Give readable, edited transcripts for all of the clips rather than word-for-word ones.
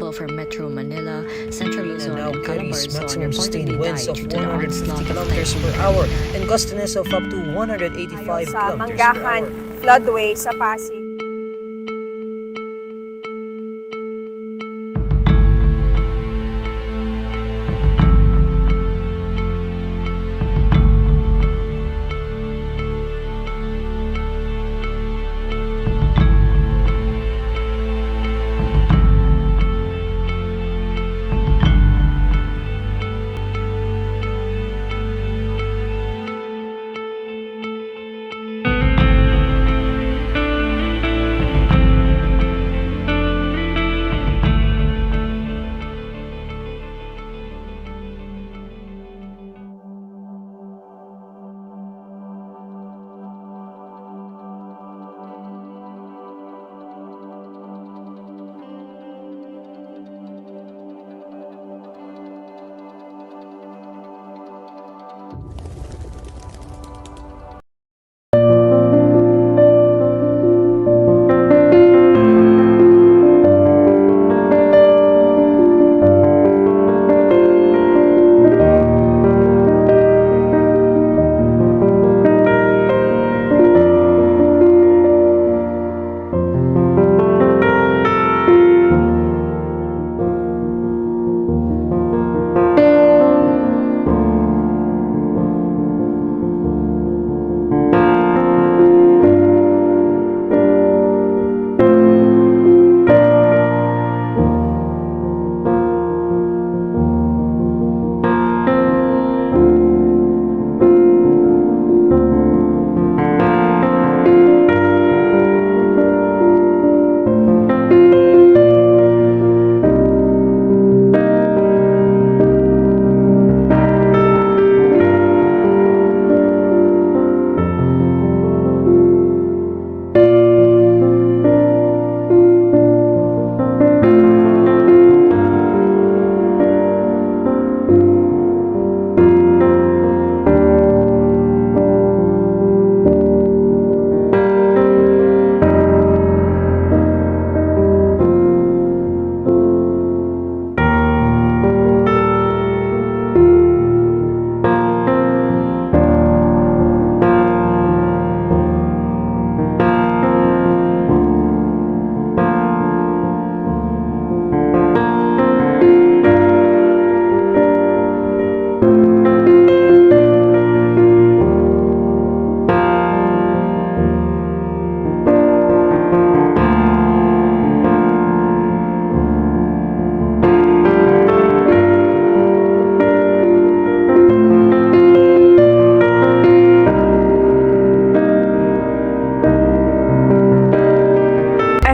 available for Metro Manila, Central Luzon, Now and carries Calabarzon maximum sustained reportedly winds died of due to the 150 onslaught of kilometers per Typhoon hour Hurricane. and gustiness of up to 185 Sa kilometers per Manggahan hour. floodway sa Pasig.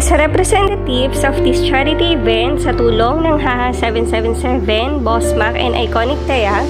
As representatives of this charity event sa tulong ng HAHA 777, Boss Mac and Iconic Taya,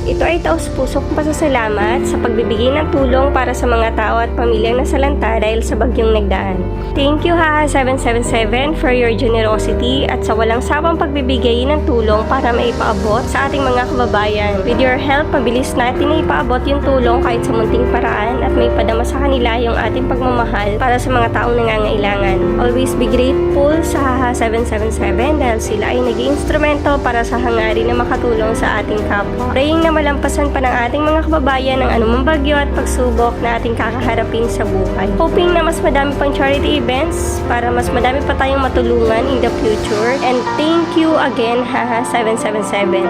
ito ay taus-pusok pasasalamat sa pagbibigay ng tulong para sa mga tao at pamilyang nasalanta dahil sa bagyong nagdaan. Thank you HAHA 777 for your generosity at sa walang sawang pagbibigay ng tulong para maipaabot sa ating mga kababayan. With your help, mabilis natin na ipaabot yung tulong kahit sa munting paraan at may padama sa kanila yung ating pagmamahal para sa mga taong nangangailangan. Always be grateful sa HAHA 777 dahil sila ay naging instrumento para sa hangarin na makatulong sa ating kapwa. Praying na malampasan pa ng ating mga kababayan ang anumang bagyo at pagsubok na ating kakaharapin sa buhay. Hoping na mas madami pang charity events para mas madami pa tayong matulungan in the future. And thank you again, HAHA 777.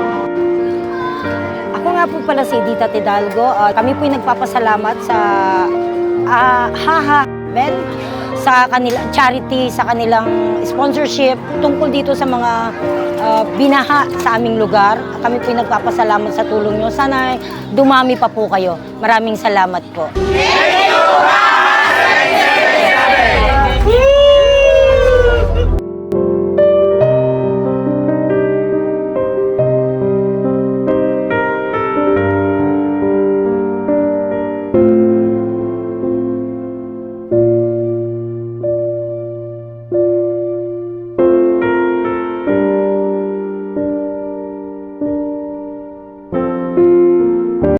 Ako nga po pala si Dita Tidalgo. Kami po'y nagpapasalamat sa HAHA sa kanilang charity, sa kanilang sponsorship tungkol dito sa mga binaha sa aming lugar. Kami po'y nagpapasalamat sa tulong nyo. Sana dumami pa po kayo. Maraming salamat po. Thank you!